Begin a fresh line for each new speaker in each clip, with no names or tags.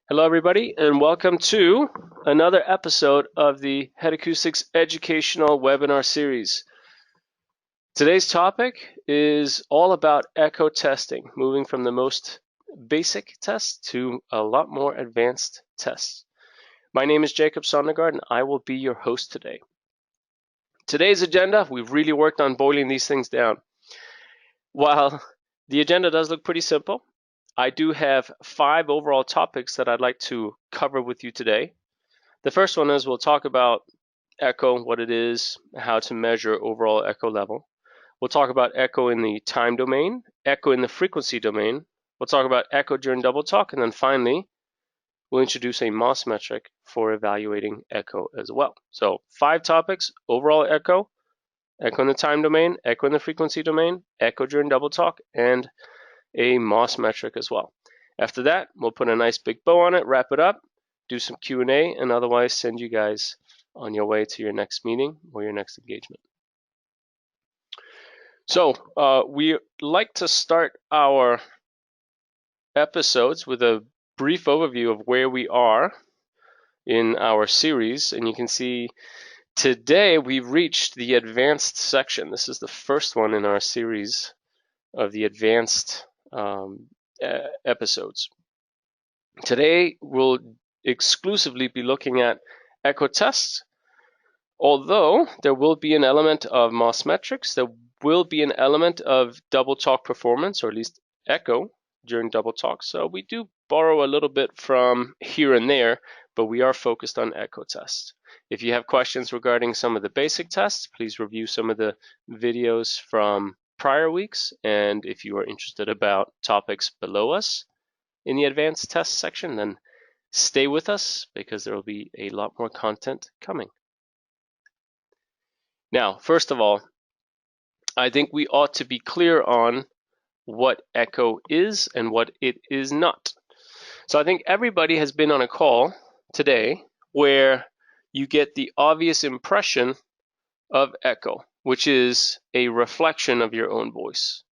Hello, everybody, and welcome to another episode of the Head Acoustics Educational Webinar Series. Today's topic is all about echo testing, moving from the most basic tests to a lot more advanced tests. My name is Jacob Sondergaard, and I will be your host today. Today's agenda, we've really worked on boiling these things down. While the agenda does look pretty simple, I do have 5 overall topics that I'd like to cover with you today. The first one is we'll talk about echo, what it is, how to measure overall echo level. We'll talk about echo in the time domain, echo in the frequency domain. We'll talk about echo during double talk, and then finally, we'll introduce a MOS metric for evaluating echo as well. So 5 topics: overall echo, echo in the time domain, echo in the frequency domain, echo during double talk, and a MOS metric as well. After that, we'll put a nice big bow on it, wrap it up, do some Q&A, and otherwise send you guys on your way to your next meeting or your next engagement. So we like to start our episodes with a brief overview of where we are in our series, and you can see today we've reached the advanced section. This is the first one in our series of the advanced episodes. Today we'll exclusively be looking at echo tests, although there will be an element of MOS metrics. There will be an element of double talk performance, or at least echo during double talk. So we do borrow a little bit from here and there, but we are focused on echo tests. If you have questions regarding some of the basic tests, please review some of the videos from prior weeks. And if you are interested about topics below us in the advanced test section, then stay with us because there will be a lot more content coming. Now, first of all, I think we ought to be clear on what echo is and what it is not. So I think everybody has been on a call today where you get the obvious impression of echo, which is a reflection of your own voice,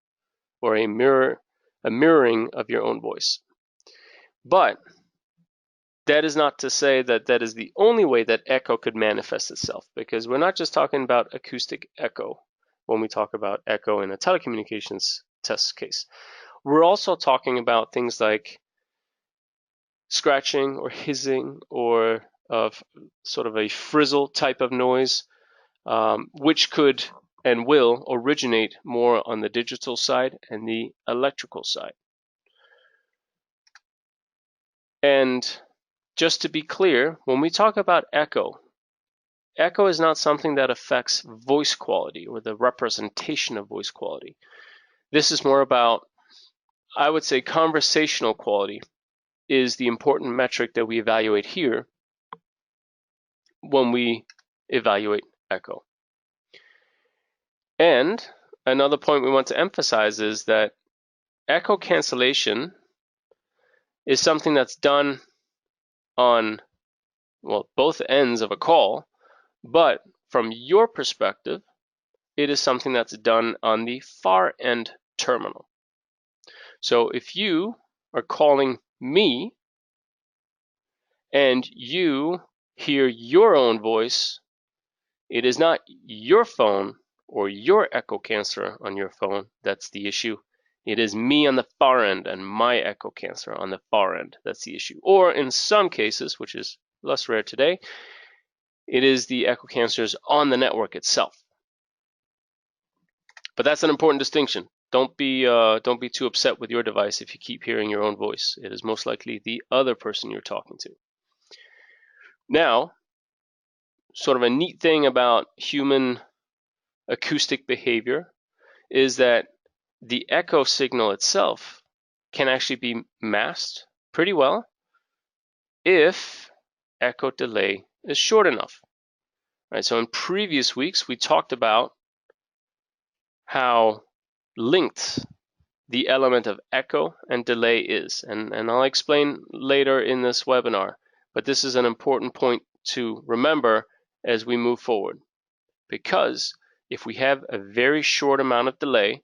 or a mirroring of your own voice. But that is not to say that that is the only way that echo could manifest itself, because we're not just talking about acoustic echo when we talk about echo in a telecommunications test case. We're also talking about things like scratching or hissing or of sort of a frizzle type of noise, which could and will originate more on the digital side and the electrical side. And just to be clear, when we talk about echo, echo is not something that affects voice quality or the representation of voice quality. This is more about, I would say, conversational quality is the important metric that we evaluate here when we evaluate echo. And another point we want to emphasize is that echo cancellation is something that's done on, well, both ends of a call, but from your perspective, it is something that's done on the far end terminal. So if you are calling me and you hear your own voice, it is not your phone or your echo canceller on your phone that's the issue. It is me on the far end and my echo canceller on the far end that's the issue. Or in some cases, which is less rare today, it is the echo cancellers on the network itself. But that's an important distinction. Don't be too upset with your device if you keep hearing your own voice. It is most likely the other person you're talking to. Now, sort of a neat thing about human acoustic behavior is that the echo signal itself can actually be masked pretty well if echo delay is short enough. Right, so in previous weeks, we talked about how linked the element of echo and delay is, and I'll explain later in this webinar, but this is an important point to remember as we move forward, because if we have a very short amount of delay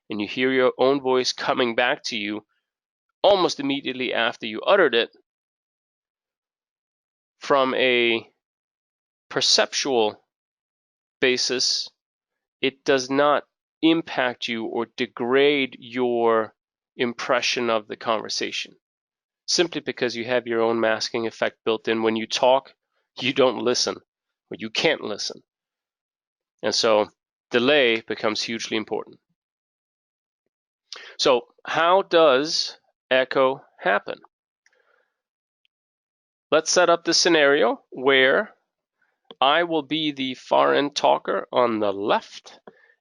and you hear your own voice coming back to you almost immediately after you uttered it, from a perceptual basis, it does not impact you or degrade your impression of the conversation, simply because you have your own masking effect built in. When you talk, you don't listen, or you can't listen. And so delay becomes hugely important. So how does echo happen? Let's set up the scenario where I will be the far end talker on the left,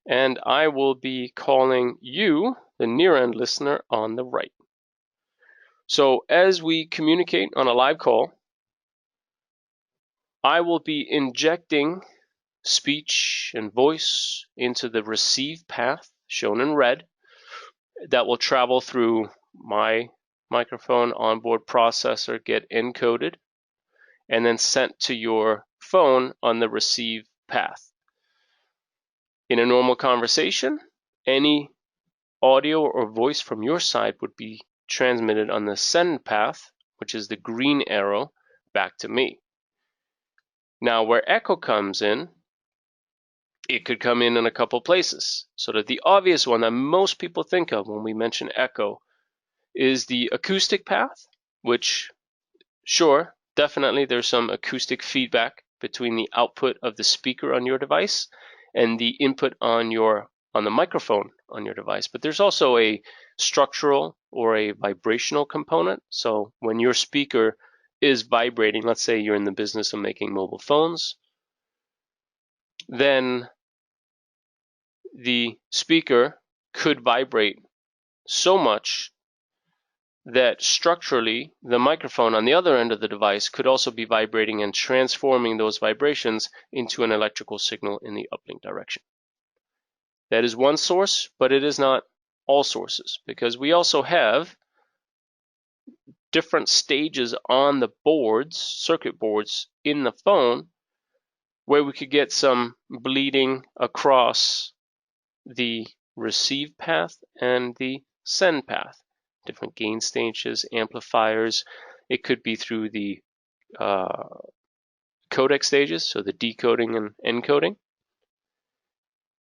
and I will be calling you, the near end listener, on the right. So as we communicate on a live call, I will be injecting speech and voice into the receive path, shown in red, that will travel through my microphone onboard processor, get encoded, and then sent to your phone on the receive path. In a normal conversation, any audio or voice from your side would be transmitted on the send path, which is the green arrow, back to me. Now, where echo comes in, it could come in a couple places. So that the obvious one that most people think of when we mention echo is the acoustic path, which, sure, definitely there's some acoustic feedback between the output of the speaker on your device and the input on the microphone on your device. But there's also a structural or a vibrational component. So when your speaker is vibrating, let's say you're in the business of making mobile phones, then the speaker could vibrate so much that structurally the microphone on the other end of the device could also be vibrating and transforming those vibrations into an electrical signal in the uplink direction. That is one source, but it is not all sources, because we also have different stages on the boards, circuit boards in the phone, where we could get some bleeding across the receive path and the send path. Different gain stages, amplifiers. It could be through the codec stages, so the decoding and encoding.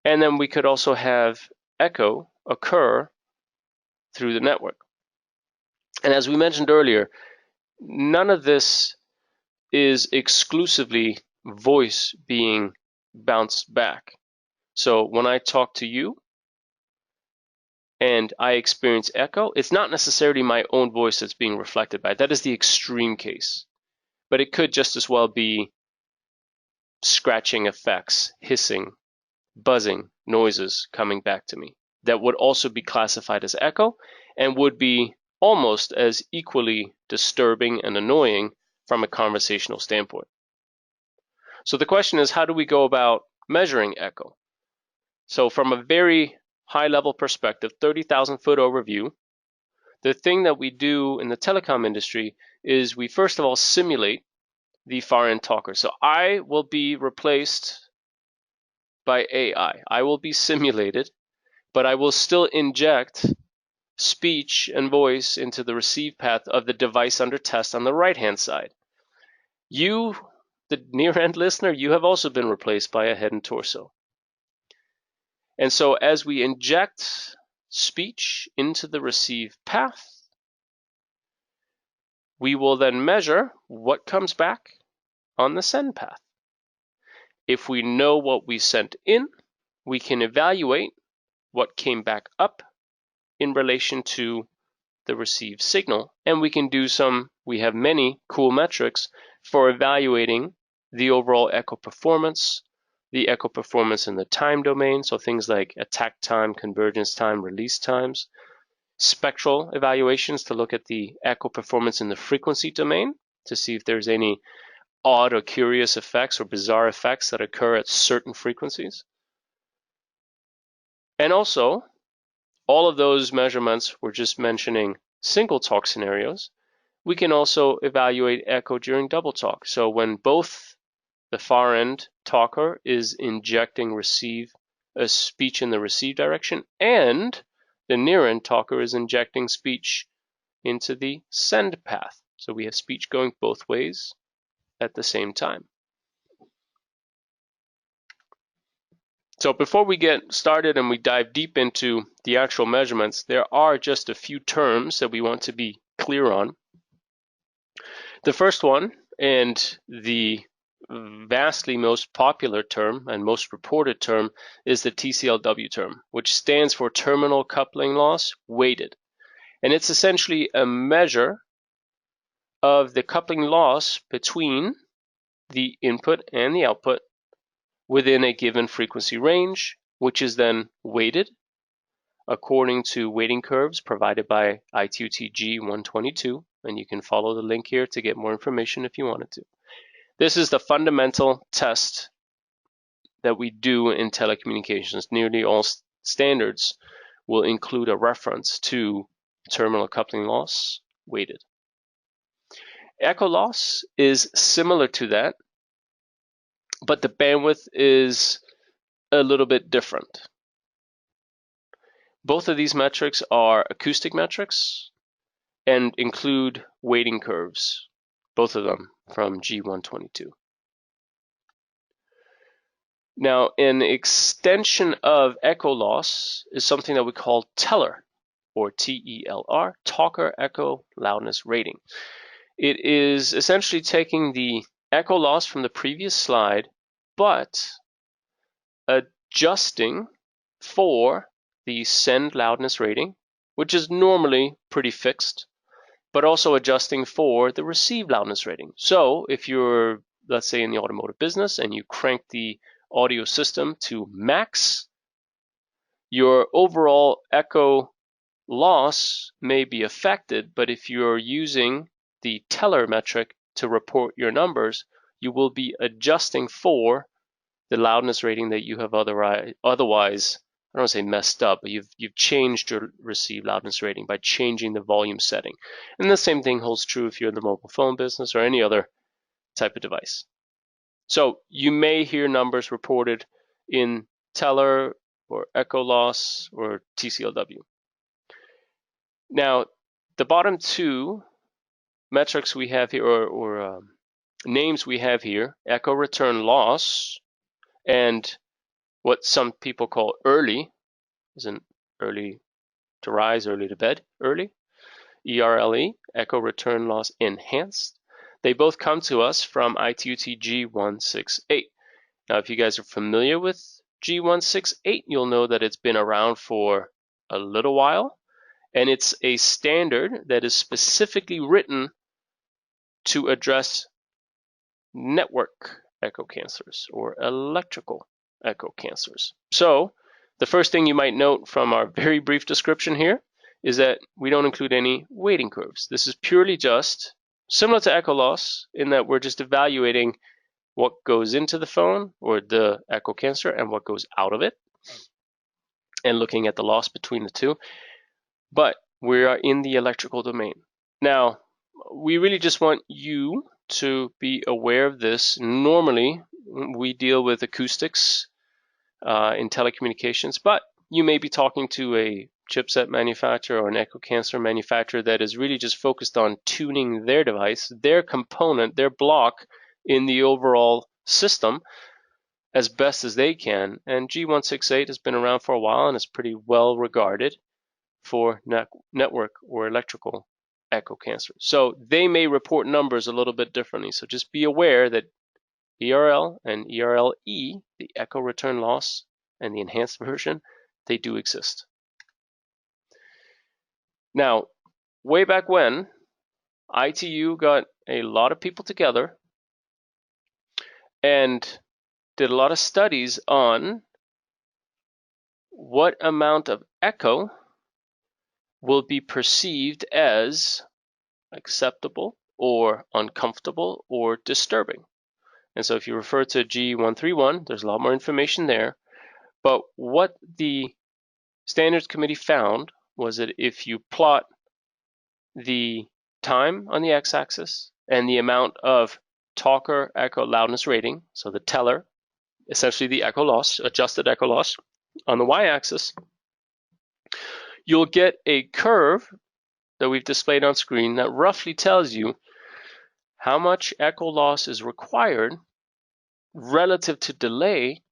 And then we could also have echo occur through the network. And as we mentioned earlier, none of this is exclusively voice being bounced back. So when I talk to you and I experience echo, it's not necessarily my own voice that's being reflected by it. That is the extreme case. But it could just as well be scratching effects, hissing, buzzing noises coming back to me that would also be classified as echo and would be almost as equally disturbing and annoying from a conversational standpoint. So the question is, how do we go about measuring echo? So from a very high level perspective, 30,000 foot overview, the thing that we do in the telecom industry is we first of all simulate the far end talker. So I will be replaced by AI. I will be simulated, but I will still inject speech and voice into the receive path of the device under test on the right-hand side. You, the near-end listener, you have also been replaced by a head and torso. And so as we inject speech into the receive path, we will then measure what comes back on the send path. If we know what we sent in, we can evaluate what came back up in relation to the received signal. And we can do we have many cool metrics for evaluating the overall echo performance, the echo performance in the time domain, so things like attack time, convergence time, release times, spectral evaluations to look at the echo performance in the frequency domain to see if there's any odd or curious effects or bizarre effects that occur at certain frequencies. And also, all of those measurements, we're just mentioning single talk scenarios. We can also evaluate echo during double talk. So when both the far end talker is injecting speech in the receive direction and the near end talker is injecting speech into the send path. So we have speech going both ways at the same time. So before we get started and we dive deep into the actual measurements, there are just a few terms that we want to be clear on. The first one, and the vastly most popular term and most reported term, is the TCLW term, which stands for terminal coupling loss weighted. And it's essentially a measure of the coupling loss between the input and the output within a given frequency range, which is then weighted according to weighting curves provided by ITU-T G122, and you can follow the link here to get more information if you wanted to. This is the fundamental test that we do in telecommunications. Nearly all standards will include a reference to terminal coupling loss weighted. Echo loss is similar to that, but the bandwidth is a little bit different. Both of these metrics are acoustic metrics and include weighting curves, both of them from G122. Now, an extension of echo loss is something that we call teller, or TELR, talker echo loudness rating. It is essentially taking the echo loss from the previous slide, but adjusting for the send loudness rating, which is normally pretty fixed, but also adjusting for the receive loudness rating. So if you're, let's say, in the automotive business and you crank the audio system to max, your overall echo loss may be affected, but if you're using the teller metric to report your numbers, you will be adjusting for the loudness rating that you have otherwise, I don't want to say messed up, but you've changed your receive loudness rating by changing the volume setting. And the same thing holds true if you're in the mobile phone business or any other type of device. So you may hear numbers reported in teller or echo loss or TCLW. Now, the bottom two metrics we have here, or names we have here, echo return loss and what some people call early, isn't early to rise, early to bed, early, ERLE, echo return loss enhanced. They both come to us from ITU-T G168. Now, if you guys are familiar with G168, you'll know that it's been around for a little while, and it's a standard that is specifically written to address network echo cancers or electrical echo cancers. So the first thing you might note from our very brief description here is that we don't include any weighting curves. This is purely just similar to echo loss in that we're just evaluating what goes into the phone or the echo cancer and what goes out of it and looking at the loss between the two. But we are in the electrical domain. Now, we really just want you to be aware of this. Normally, we deal with acoustics in telecommunications, but you may be talking to a chipset manufacturer or an echo cancer manufacturer that is really just focused on tuning their device, their component, their block in the overall system as best as they can. And G168 has been around for a while and is pretty well regarded for network or electrical echo cancer. So they may report numbers a little bit differently. So just be aware that ERL and ERLE, the echo return loss and the enhanced version, they do exist. Now, way back when, ITU got a lot of people together and did a lot of studies on what amount of echo will be perceived as acceptable or uncomfortable or disturbing. And so if you refer to G131, there's a lot more information there. But what the Standards Committee found was that if you plot the time on the x-axis and the amount of talker echo loudness rating, so the teller, essentially the echo loss, adjusted echo loss, on the y-axis, you'll get a curve that we've displayed on screen that roughly tells you how much echo loss is required relative to delay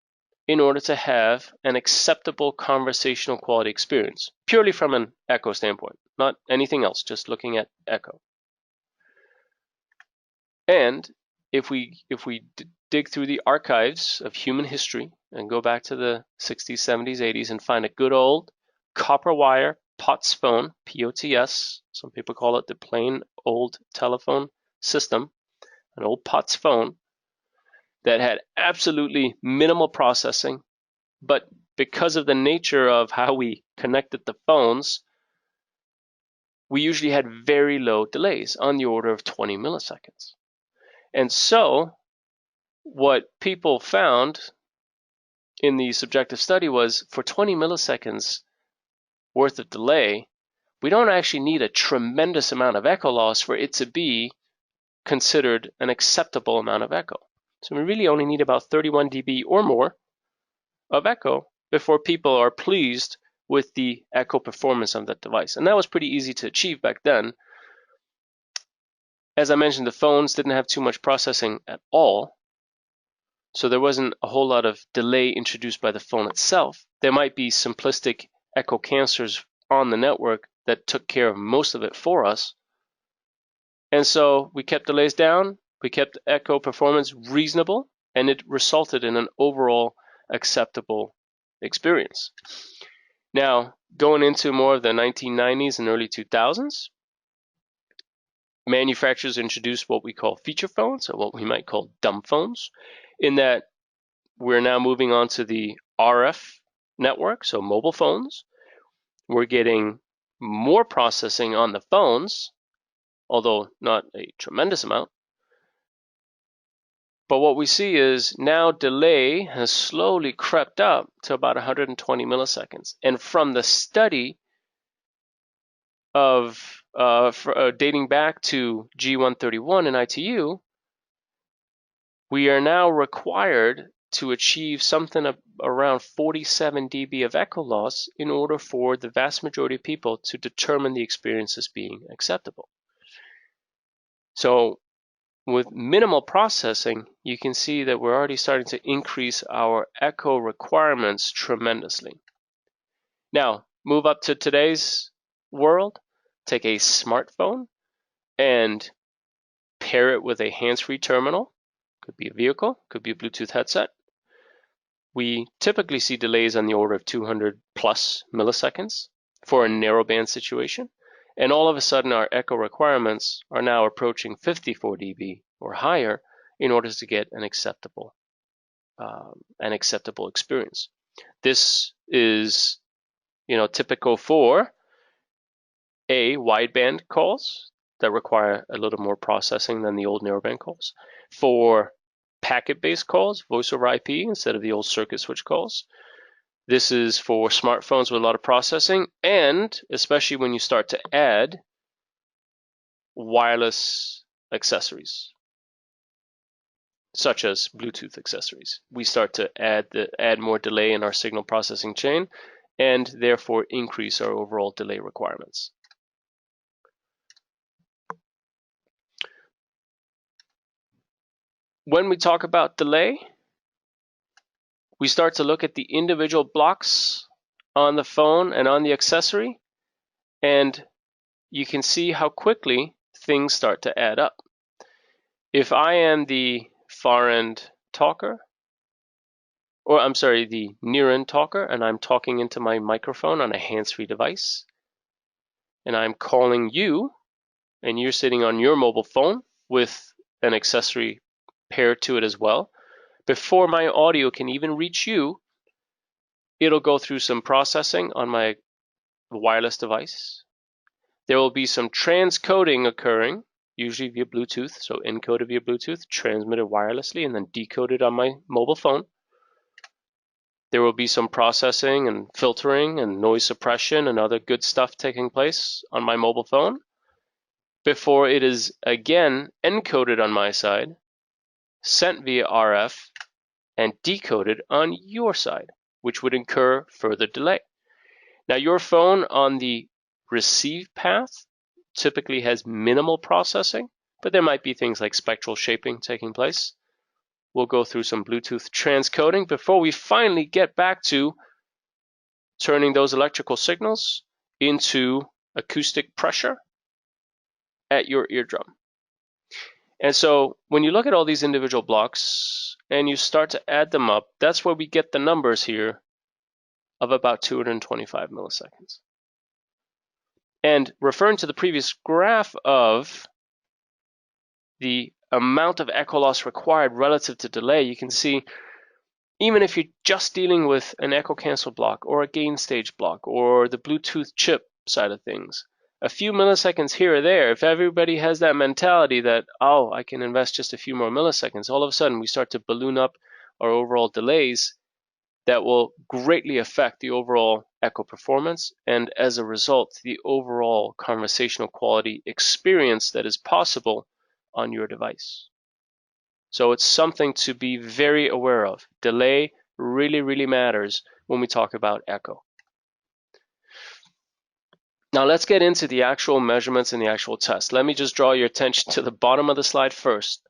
in order to have an acceptable conversational quality experience, purely from an echo standpoint, not anything else, just looking at echo. And if we dig through the archives of human history and go back to the 60s, 70s, 80s and find a good old copper wire POTS phone, POTS, some people call it the plain old telephone system, an old POTS phone that had absolutely minimal processing, but because of the nature of how we connected the phones, we usually had very low delays on the order of 20 milliseconds. And so what people found in the subjective study was for 20 milliseconds worth of delay, we don't actually need a tremendous amount of echo loss for it to be considered an acceptable amount of echo. So we really only need about 31 dB or more of echo before people are pleased with the echo performance of that device. And that was pretty easy to achieve back then. As I mentioned, the phones didn't have too much processing at all, so there wasn't a whole lot of delay introduced by the phone itself. There might be simplistic echo cancers on the network that took care of most of it for us. And so we kept delays down, we kept echo performance reasonable, and it resulted in an overall acceptable experience. Now, going into more of the 1990s and early 2000s, manufacturers introduced what we call feature phones, or what we might call dumb phones, in that we're now moving on to the RF network, so mobile phones. We're getting more processing on the phones, although not a tremendous amount. But what we see is now delay has slowly crept up to about 120 milliseconds. And from the study of dating back to G131 in ITU, we are now required to achieve something around 47 dB of echo loss in order for the vast majority of people to determine the experience as being acceptable. So with minimal processing, you can see that we're already starting to increase our echo requirements tremendously. Now, move up to today's world, take a smartphone and pair it with a hands-free terminal. Could be a vehicle, could be a Bluetooth headset. We typically see delays on the order of 200 plus milliseconds for a narrowband situation. And all of a sudden, our echo requirements are now approaching 54 dB or higher in order to get an acceptable experience. This is, typical for wideband calls that require a little more processing than the old narrowband calls. For packet-based calls, voice over IP instead of the old circuit switch calls. This is for smartphones with a lot of processing, and especially when you start to add wireless accessories, such as Bluetooth accessories. We start to add more delay in our signal processing chain, and therefore increase our overall delay requirements. When we talk about delay, we start to look at the individual blocks on the phone and on the accessory, and you can see how quickly things start to add up. If I am the far end talker, or I'm sorry, the near end talker, and I'm talking into my microphone on a hands-free device, and I'm calling you, and you're sitting on your mobile phone with an accessory paired to it as well, before my audio can even reach you, it'll go through some processing on my wireless device. There will be some transcoding occurring, usually via Bluetooth, so encoded via Bluetooth, transmitted wirelessly, and then decoded on my mobile phone. There will be some processing and filtering and noise suppression and other good stuff taking place on my mobile phone before it is again encoded on my side, sent via RF, and decoded on your side, which would incur further delay. Now, your phone on the receive path typically has minimal processing, but there might be things like spectral shaping taking place. We'll go through some Bluetooth transcoding before we finally get back to turning those electrical signals into acoustic pressure at your eardrum. And so when you look at all these individual blocks and you start to add them up, that's where we get the numbers here of about 225 milliseconds. And referring to the previous graph of the amount of echo loss required relative to delay, you can see even if you're just dealing with an echo cancel block or a gain stage block or the Bluetooth chip side of things, a few milliseconds here or there, if everybody has that mentality that, oh, I can invest just a few more milliseconds, all of a sudden we start to balloon up our overall delays that will greatly affect the overall echo performance and as a result, the overall conversational quality experience that is possible on your device. So it's something to be very aware of. Delay really, really matters when we talk about echo. Now let's get into the actual measurements and the actual test. Let me just draw your attention to the bottom of the slide first,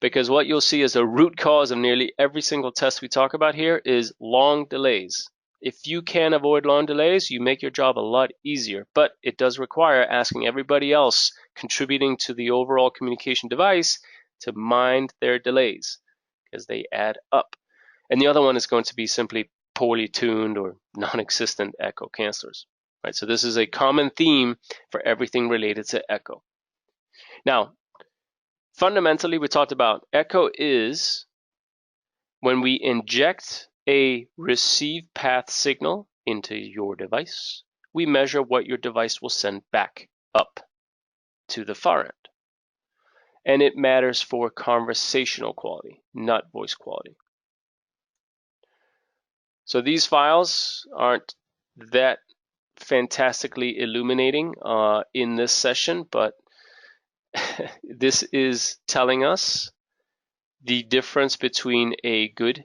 because what you'll see is the root cause of nearly every single test we talk about here is long delays. If you can avoid long delays, you make your job a lot easier, but it does require asking everybody else contributing to the overall communication device to mind their delays, because they add up. And the other one is going to be simply poorly tuned or non-existent echo cancelers. Right, so this is a common theme for everything related to echo. Now, fundamentally, we talked about echo is when we inject a receive path signal into your device, we measure what your device will send back up to the far end. And it matters for conversational quality, not voice quality. So these files aren't that fantastically illuminating in this session, but this is telling us the difference between a good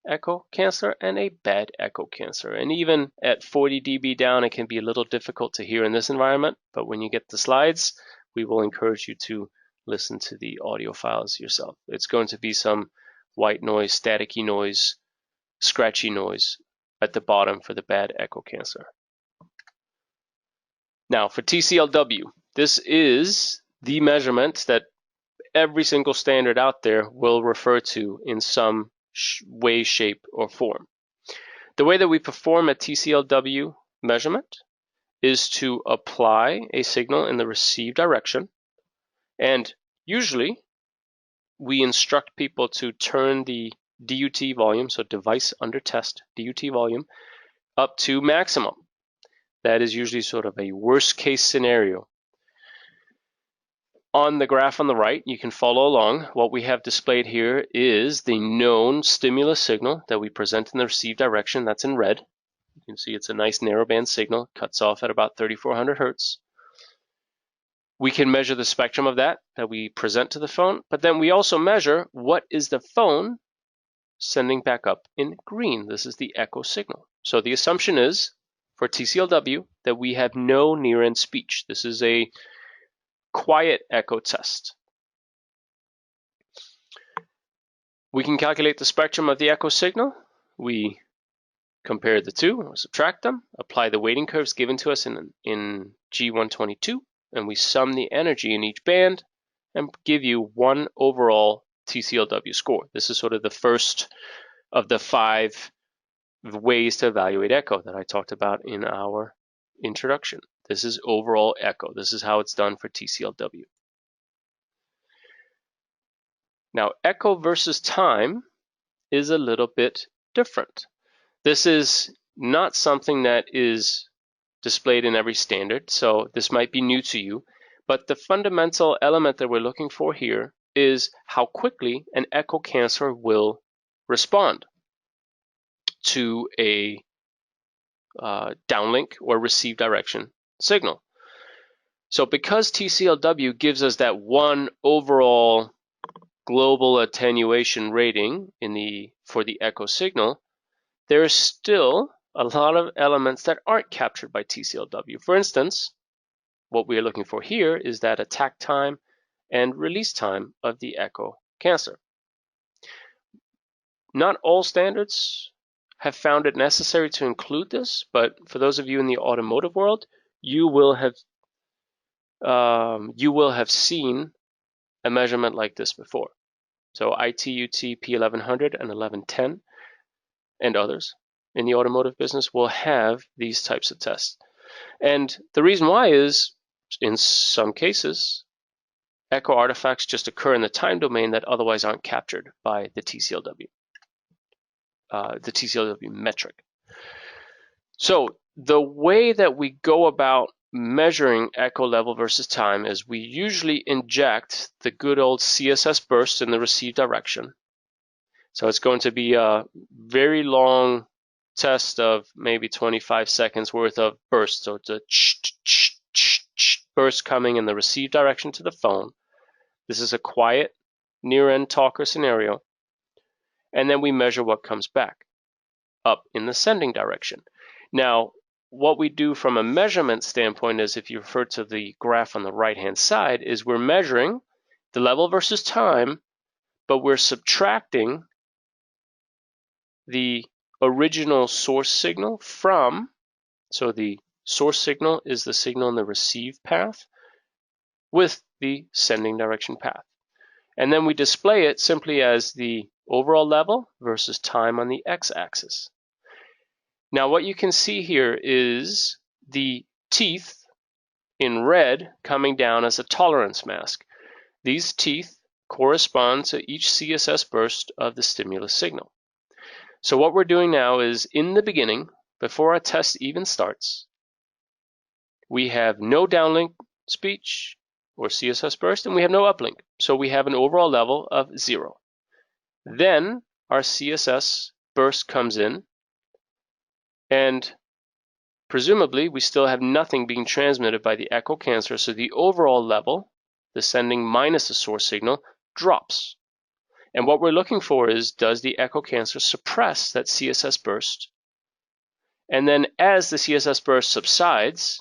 echo canceller and a bad echo canceller. And even at 40 dB down, it can be a little difficult to hear in this environment, but when you get the slides, we will encourage you to listen to the audio files yourself. It's going to be some white noise, staticky noise, scratchy noise at the bottom for the bad echo canceller. Now for TCLW, this is the measurement that every single standard out there will refer to in some way, shape, or form. The way that we perform a TCLW measurement is to apply a signal in the received direction, and usually we instruct people to turn the DUT volume, so device under test DUT volume, up to maximum. That is usually sort of a worst case scenario. On the graph on the right, you can follow along. What we have displayed here is the known stimulus signal that we present in the received direction. That's in red. You can see it's a nice narrowband signal, cuts off at about 3,400 hertz. We can measure the spectrum of that we present to the phone, but then we also measure what is the phone sending back up in green. This is the echo signal. So the assumption is for TCLW that we have no near-end speech. This is a quiet echo test. We can calculate the spectrum of the echo signal. We compare the two, or subtract them, apply the weighting curves given to us in G122, and we sum the energy in each band and give you one overall TCLW score. This is sort of the first of the 5 ways to evaluate echo that I talked about in our introduction. This is overall echo. This is how it's done for TCLW. Now, echo versus time is a little bit different. This is not something that is displayed in every standard, so this might be new to you, but the fundamental element that we're looking for here is how quickly an echo canceller will respond to a downlink or receive direction signal. So because TCLW gives us that one overall global attenuation rating for the echo signal, there is still a lot of elements that aren't captured by TCLW. For instance, what we are looking for here is that attack time and release time of the echo cancer. Not all standards have found it necessary to include this, but for those of you in the automotive world, you will have seen a measurement like this before. So ITUT P1100 and 1110 and others in the automotive business will have these types of tests. And the reason why is, in some cases, echo artifacts just occur in the time domain that otherwise aren't captured by the TCLW metric. So the way that we go about measuring echo level versus time is we usually inject the good old CSS burst in the receive direction. So it's going to be a very long test of maybe 25 seconds worth of burst. So it's a burst coming in the receive direction to the phone. This is a quiet near-end talker scenario. And then we measure what comes back up in the sending direction. Now, what we do from a measurement standpoint is, if you refer to the graph on the right-hand side, is we're measuring the level versus time, but we're subtracting the original source signal from, so the source signal is the signal in the receive path with the sending direction path. And then we display it simply as the overall level versus time on the x-axis. Now what you can see here is the teeth in red coming down as a tolerance mask. These teeth correspond to each CSS burst of the stimulus signal. So what we're doing now is, in the beginning, before our test even starts, we have no downlink speech or CSS burst, and we have no uplink. So we have an overall level of 0. Then our CSS burst comes in, and presumably we still have nothing being transmitted by the echo cancer, so the overall level, the sending minus the source signal, drops. And what we're looking for is, does the echo cancer suppress that CSS burst? And then as the CSS burst subsides,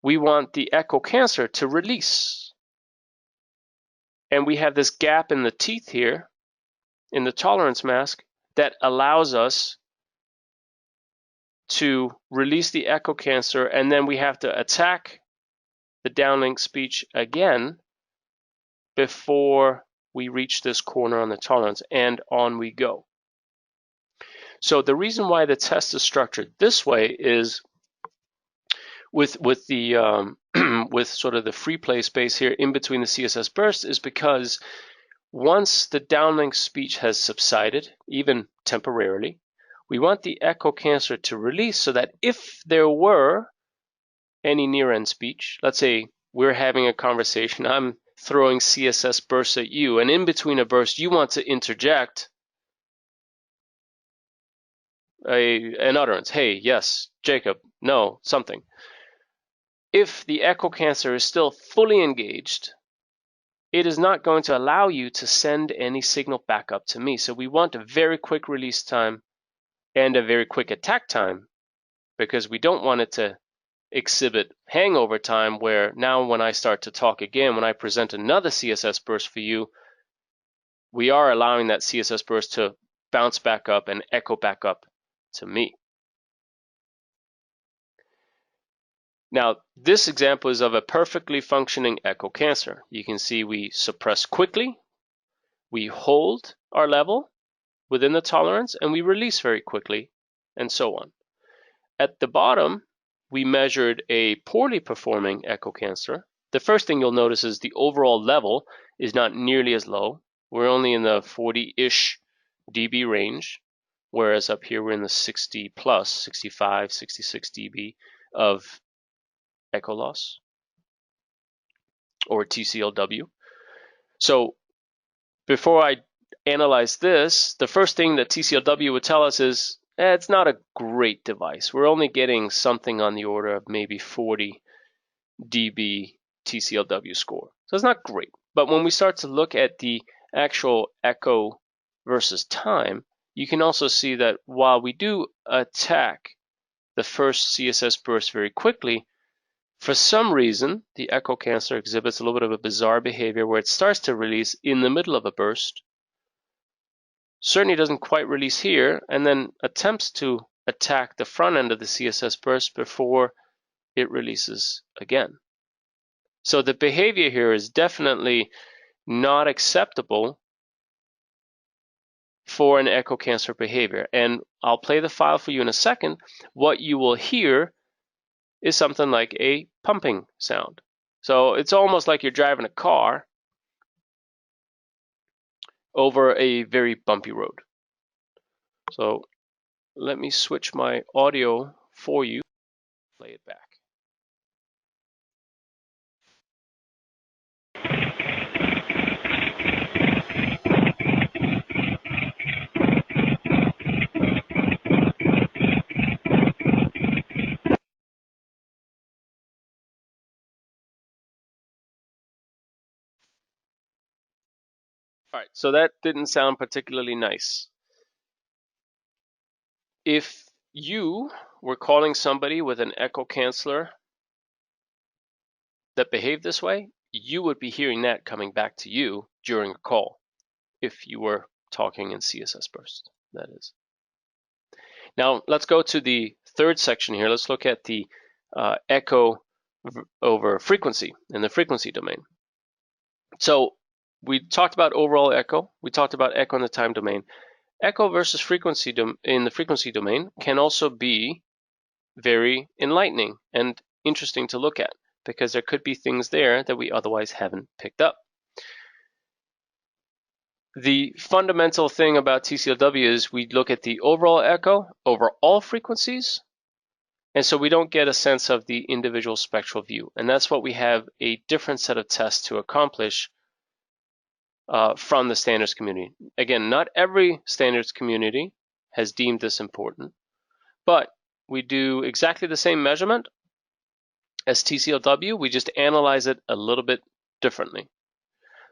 we want the echo cancer to release. And we have this gap in the teeth here, in the tolerance mask, that allows us to release the echo cancer, and then we have to attack the downlink speech again before we reach this corner on the tolerance, and on we go. So the reason why the test is structured this way is with the with sort of the free play space here in between the CSS bursts, is because once the downlink speech has subsided, even temporarily, we want the echo cancer to release, so that if there were any near-end speech, let's say we're having a conversation, I'm throwing CSS bursts at you, and in between a burst you want to interject an utterance, hey, yes, Jacob, no, something. If the echo cancer is still fully engaged, it is not going to allow you to send any signal back up to me. So we want a very quick release time and a very quick attack time, because we don't want it to exhibit hangover time, where now when I start to talk again, when I present another CSS burst for you, we are allowing that CSS burst to bounce back up and echo back up to me. Now, this example is of a perfectly functioning echo cancer. You can see we suppress quickly, we hold our level within the tolerance, and we release very quickly, and so on. At the bottom, we measured a poorly performing echo cancer. The first thing you'll notice is the overall level is not nearly as low. We're only in the 40-ish dB range, whereas up here we're in the 60 plus, 65, 66 dB of echo loss, or TCLW. So before I analyze this, the first thing that TCLW would tell us is, it's not a great device. We're only getting something on the order of maybe 40 dB TCLW score. So it's not great. But when we start to look at the actual echo versus time, you can also see that while we do attack the first CSS burst very quickly, For some reason, the echo canceller exhibits a little bit of a bizarre behavior where it starts to release in the middle of a burst, certainly doesn't quite release here, and then attempts to attack the front end of the CSS burst before it releases again. So the behavior here is definitely not acceptable for an echo canceller behavior. And I'll play the file for you in a second. What you will hear is something like a pumping sound. So it's almost like you're driving a car over a very bumpy road. So let me switch my audio for you, play it back. All right, so that didn't sound particularly nice. If you were calling somebody with an echo canceller that behaved this way, you would be hearing that coming back to you during a call if you were talking in CSS burst, that is. Now let's go to the third section here. Let's look at the echo over frequency in the frequency domain. So we talked about overall echo. We talked about echo in the time domain. Echo versus frequency in the frequency domain can also be very enlightening and interesting to look at because there could be things there that we otherwise haven't picked up. The fundamental thing about TCLW is we look at the overall echo over all frequencies, and so we don't get a sense of the individual spectral view. And that's what we have a different set of tests to accomplish from the standards community. Again, not every standards community has deemed this important, but we do exactly the same measurement as TCLW. We just analyze it a little bit differently.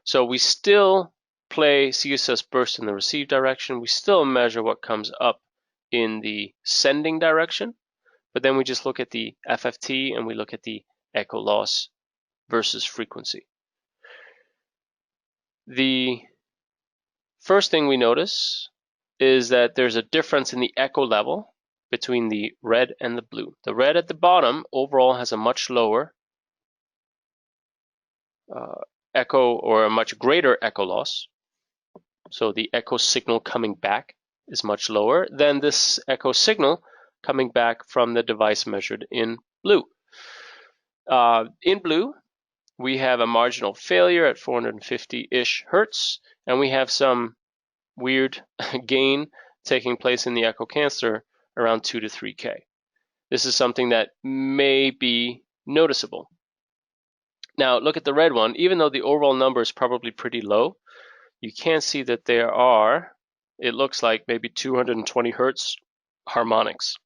So we still play CSS burst in the receive direction. We still measure what comes up in the sending direction, but then we just look at the FFT and we look at the echo loss versus frequency. The first thing we notice is that there's a difference in the echo level between the red and the blue. The red at the bottom overall has a much lower echo or a much greater echo loss. So the echo signal coming back is much lower than this echo signal coming back from the device measured in blue. In blue, we have a marginal failure at 450-ish hertz, and we have some weird gain taking place in the echo canceller around 2 to 3K. This is something that may be noticeable. Now look at the red one. Even though the overall number is probably pretty low, you can see that there are, it looks like maybe 220 hertz harmonics,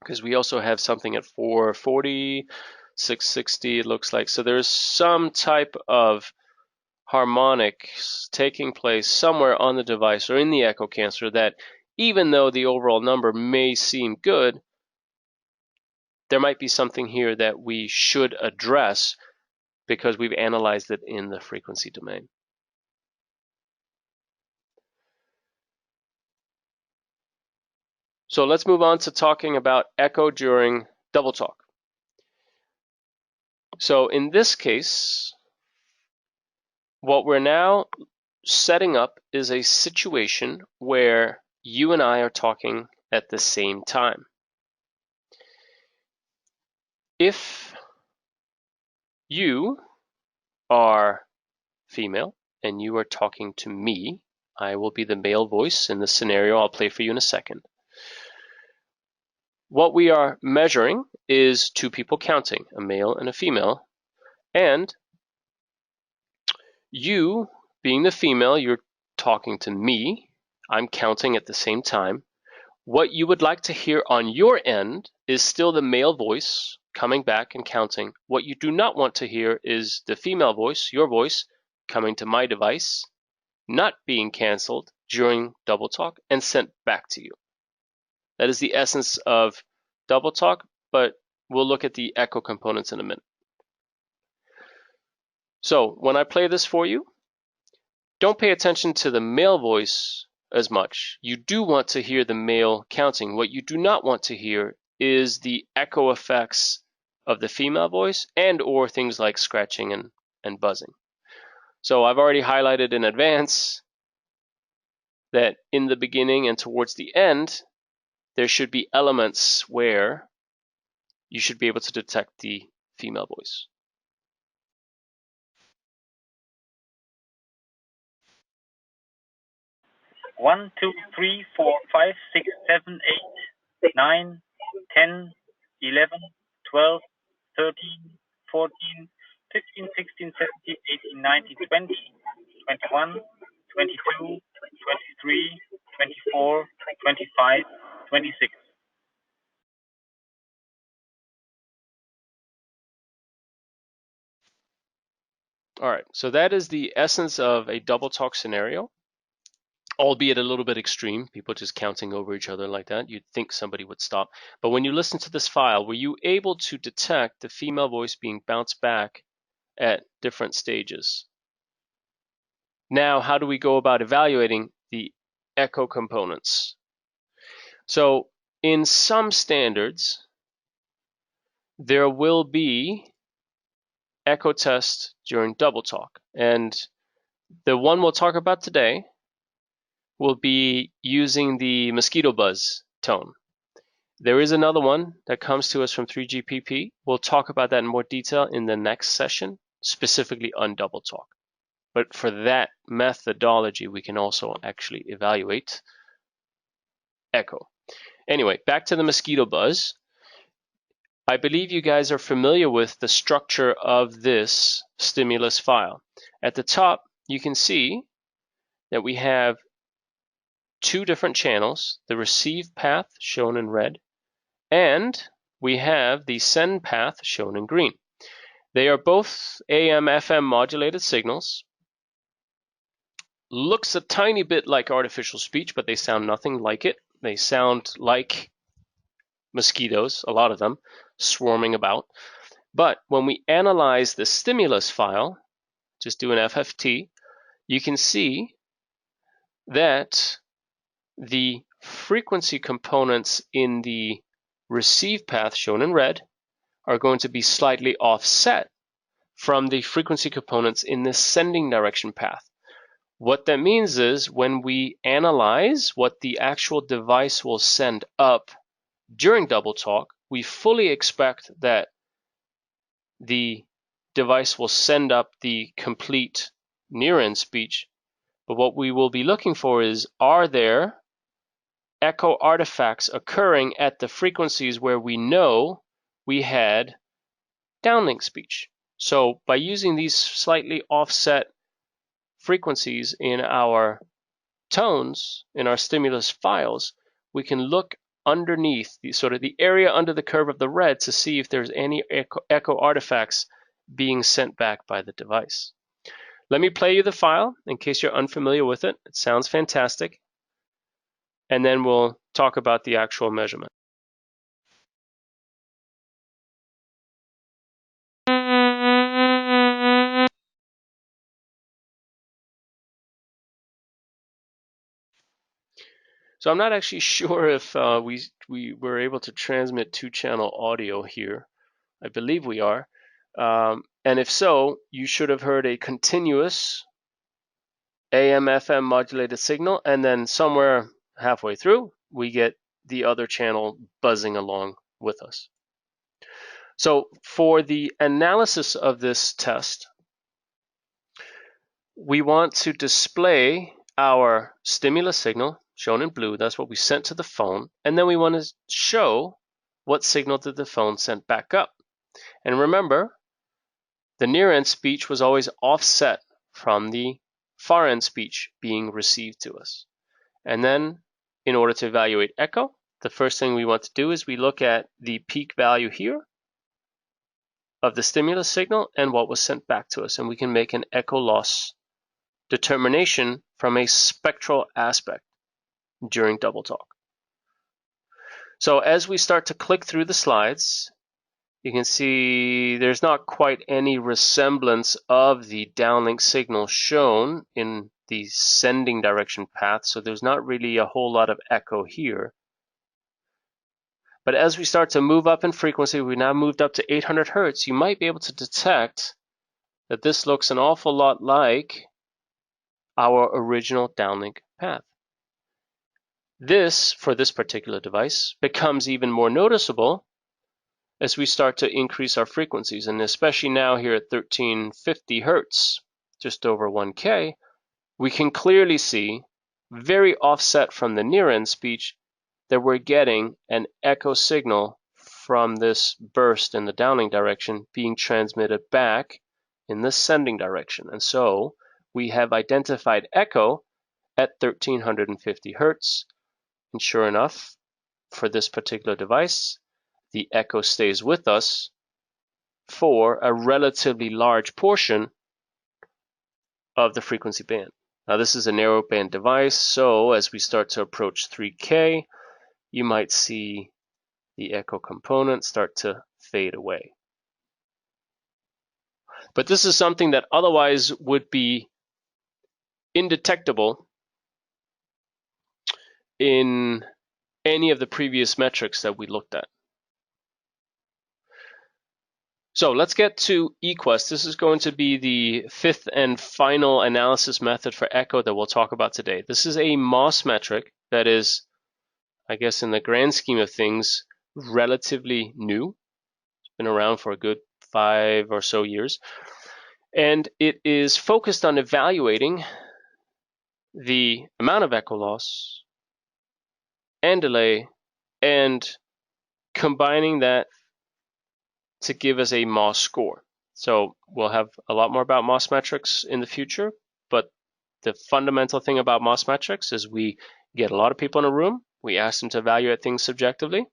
because we also have something at 440, 660, it looks like. So there's some type of harmonics taking place somewhere on the device or in the echo canceller that, even though the overall number may seem good, there might be something here that we should address because we've analyzed it in the frequency domain. So let's move on to talking about echo during double talk. So in this case, what we're now setting up is a situation where you and I are talking at the same time. If you are female and you are talking to me, I will be the male voice in the scenario I'll play for you in a second. What we are measuring is two people counting, a male and a female, and you, being the female, you're talking to me, I'm counting at the same time. What you would like to hear on your end is still the male voice coming back and counting. What you do not want to hear is the female voice, your voice, coming to my device, not being canceled during double talk and sent back to you. That is the essence of double talk, but we'll look at the echo components in a minute. So when I play this for you, don't pay attention to the male voice as much. You do want to hear the male counting. What you do not want to hear is the echo effects of the female voice and or things like scratching and buzzing. So I've already highlighted in advance that in the beginning and towards the end, there should be elements where you should be able to detect the female voice.
One, 2, 3, 4, 5, 6, 7, 8, 9, 10, 11, 12, 13, 14, 15, 16, 17, 18, 19, 20, 21, 22, 23, 24, 25, 26.
All right, so that is the essence of a double talk scenario, albeit a little bit extreme, people just counting over each other like that. You'd think somebody would stop. But when you listen to this file, were you able to detect the female voice being bounced back at different stages? Now, how do we go about evaluating the echo components? So in some standards, there will be echo test during double talk. And the one we'll talk about today will be using the mosquito buzz tone. There is another one that comes to us from 3GPP. We'll talk about that in more detail in the next session, specifically on double talk. But for that methodology, we can also actually evaluate echo. Anyway, back to the mosquito buzz. I believe you guys are familiar with the structure of this stimulus file. At the top, you can see that we have two different channels, the receive path shown in red, and we have the send path shown in green. They are both AM/FM modulated signals. Looks a tiny bit like artificial speech, but they sound nothing like it. They sound like mosquitoes, a lot of them, swarming about. But when we analyze the stimulus file, just do an FFT, you can see that the frequency components in the receive path, shown in red, are going to be slightly offset from the frequency components in the sending direction path. What that means is when we analyze what the actual device will send up during double talk, we fully expect that the device will send up the complete near-end speech. But what we will be looking for is, are there echo artifacts occurring at the frequencies where we know we had downlink speech? So by using these slightly offset frequencies in our tones, in our stimulus files, we can look underneath the sort of the area under the curve of the red to see if there's any echo artifacts being sent back by the device. Let me play you the file in case you're unfamiliar with it. It sounds fantastic. And then we'll talk about the actual measurement. So I'm not actually sure if we were able to transmit two-channel audio here. I believe we are. And if so, you should have heard a continuous AM/FM modulated signal, and then somewhere halfway through, we get the other channel buzzing along with us. So for the analysis of this test, we want to display our stimulus signal, shown in blue. That's what we sent to the phone. And then we want to show what signal did the phone send back up. And remember, the near-end speech was always offset from the far-end speech being received to us. And then, in order to evaluate echo, the first thing we want to do is we look at the peak value here of the stimulus signal and what was sent back to us. And we can make an echo loss determination from a spectral aspect during double talk. So as we start to click through the slides, you can see there's not quite any resemblance of the downlink signal shown in the sending direction path, so there's not really a whole lot of echo here. But as we start to move up in frequency, we now moved up to 800 hertz, you might be able to detect that this looks an awful lot like our original downlink path. This, for this particular device, becomes even more noticeable as we start to increase our frequencies, and especially now here at 1350 hertz, just over 1K, we can clearly see, very offset from the near-end speech, that we're getting an echo signal from this burst in the downlink direction being transmitted back in the sending direction. And so we have identified echo at 1350 hertz, and sure enough, for this particular device, the echo stays with us for a relatively large portion of the frequency band. Now this is a narrowband device, so as we start to approach 3K, you might see the echo component start to fade away. But this is something that otherwise would be indetectable in any of the previous metrics that we looked at. So let's get to EQuest. This is going to be the fifth and final analysis method for echo that we'll talk about today. This is a MOS metric that is, I guess in the grand scheme of things, relatively new. It's been around for a good 5 or so years. And it is focused on evaluating the amount of echo loss and delay and combining that to give us a MOS score. So we'll have a lot more about MOS metrics in the future, but the fundamental thing about MOS metrics is we get a lot of people in a room, we ask them to evaluate things subjectively,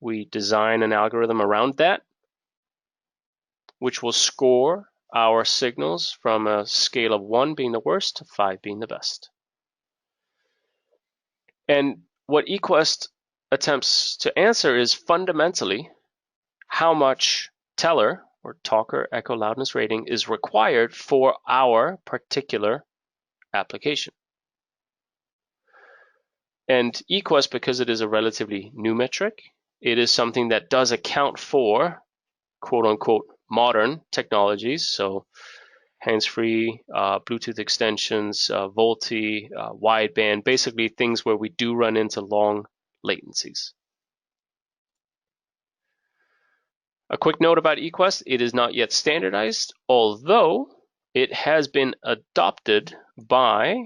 we design an algorithm around that, which will score our signals from a scale of 1 being the worst to 5 being the best. And what EQuest attempts to answer is fundamentally how much teller or talker echo loudness rating is required for our particular application. And EQuest, because it is a relatively new metric, it is something that does account for quote unquote modern technologies, so hands-free, Bluetooth extensions, VoLTE, wideband, basically things where we do run into long latencies. A quick note about EQuest, it is not yet standardized, although it has been adopted by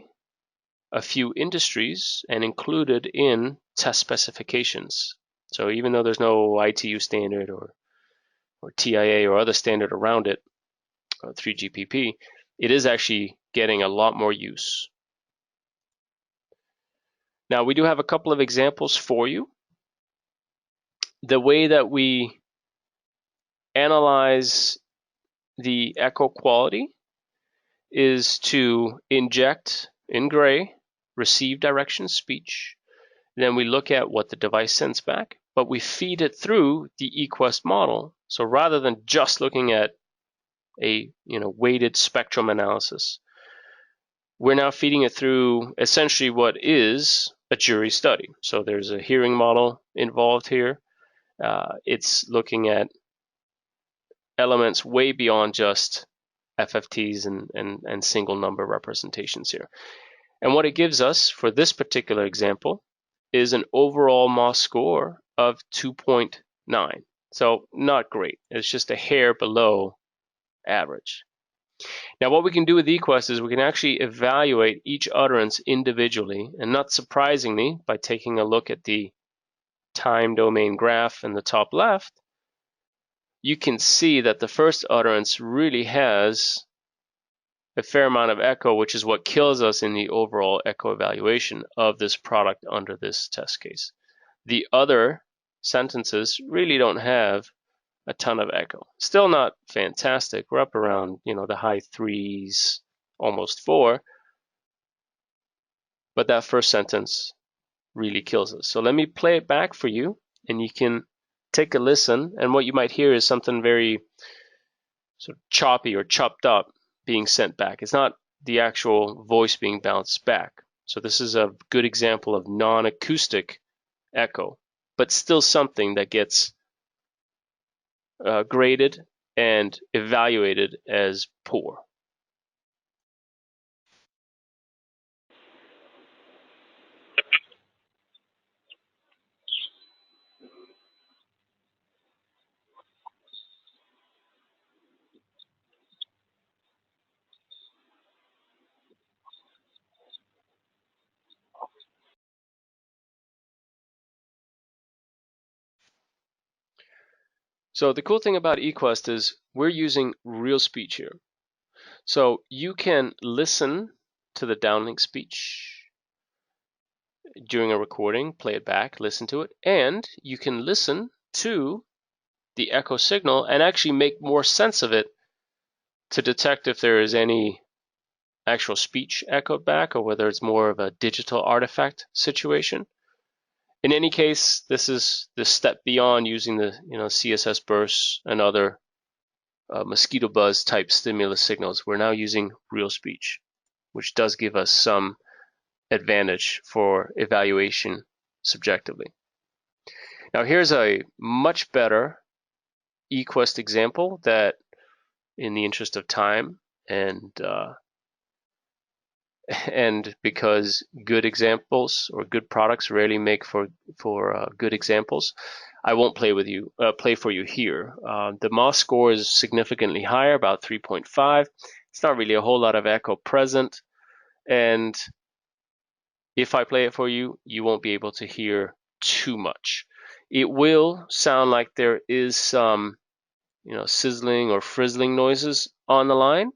a few industries and included in test specifications. So even though there's no ITU standard or TIA or other standard around it, 3GPP, it is actually getting a lot more use. Now we do have a couple of examples for you. The way that we analyze the echo quality is to inject in gray receive direction speech. Then we look at what the device sends back, but we feed it through the EQuest model. So rather than just looking at a weighted spectrum analysis, we're now feeding it through essentially what is a jury study. So there's a hearing model involved here. It's looking at elements way beyond just FFTs and single number representations here. And what it gives us for this particular example is an overall MOS score of 2.9. So not great. It's just a hair below average. Now what we can do with EQuest is we can actually evaluate each utterance individually, and not surprisingly, by taking a look at the time domain graph in the top left, you can see that the first utterance really has a fair amount of echo, which is what kills us in the overall echo evaluation of this product under this test case. The other sentences really don't have a ton of echo. Still not fantastic. We're up around, the high 3s, almost 4. But that first sentence really kills us. So let me play it back for you, and you can take a listen, and what you might hear is something very sort of choppy or chopped up being sent back. It's not the actual voice being bounced back. So this is a good example of non-acoustic echo, but still something that gets graded and evaluated as poor. So the cool thing about EQuest is we're using real speech here. So you can listen to the downlink speech during a recording, play it back, listen to it, and you can listen to the echo signal and actually make more sense of it to detect if there is any actual speech echoed back or whether it's more of a digital artifact situation. In any case, this is the step beyond using the CSS bursts and other mosquito buzz type stimulus signals. We're now using real speech, which does give us some advantage for evaluation subjectively. Now here's a much better EQuest example that, in the interest of time and because good examples or good products rarely make for good examples, I won't play for you here. The MOS score is significantly higher, about 3.5. It's not really a whole lot of echo present, and if I play it for you, you won't be able to hear too much. It will sound like there is some, sizzling or frizzling noises on the line,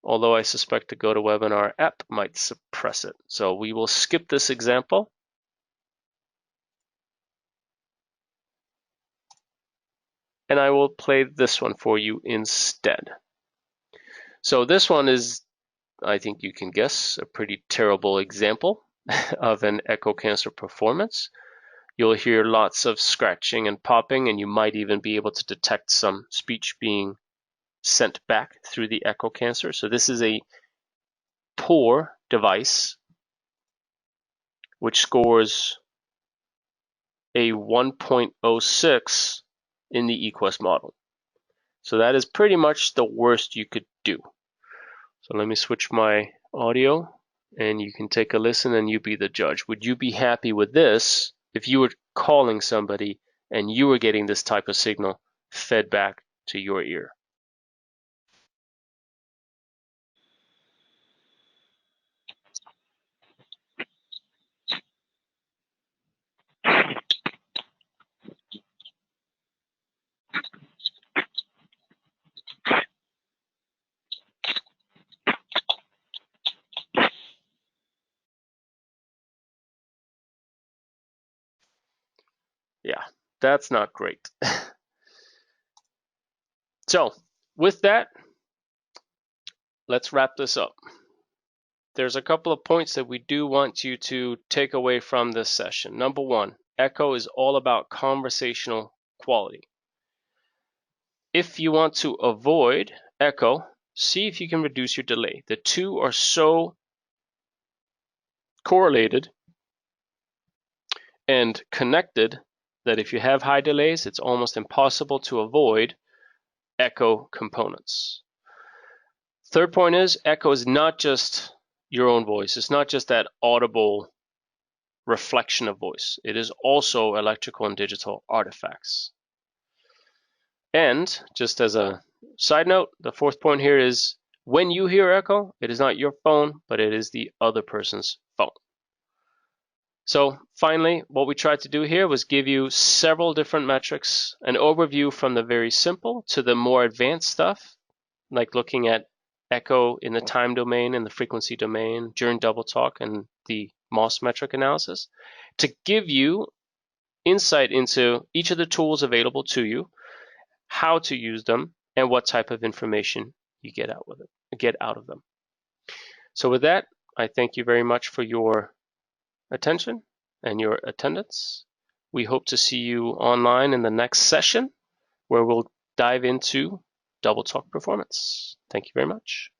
although I suspect the GoToWebinar app might suppress it. So we will skip this example. And I will play this one for you instead. So this one is, I think you can guess, a pretty terrible example of an echo cancer performance. You'll hear lots of scratching and popping, and you might even be able to detect some speech being sent back through the echo cancer. So this is a poor device which scores a 1.06 in the EQuest model. So that is pretty much the worst you could do. So let me switch my audio and you can take a listen and you be the judge. Would you be happy with this if you were calling somebody and you were getting this type of signal fed back to your ear? Yeah, that's not great. So with that, let's wrap this up. There's a couple of points that we do want you to take away from this session. Number one, echo is all about conversational quality. If you want to avoid echo, see if you can reduce your delay. The two are so correlated and connected that if you have high delays, it's almost impossible to avoid echo components. Third point is echo is not just your own voice. It's not just that audible reflection of voice. It is also electrical and digital artifacts. And just as a side note, the fourth point here is when you hear echo, it is not your phone, but it is the other person's phone. So finally, what we tried to do here was give you several different metrics, an overview from the very simple to the more advanced stuff, like looking at echo in the time domain and the frequency domain during double talk and the MOS metric analysis, to give you insight into each of the tools available to you, how to use them, and what type of information you get out of them. So with that, I thank you very much for your attention and your attendance. We hope to see you online in the next session where we'll dive into double talk performance. Thank you very much.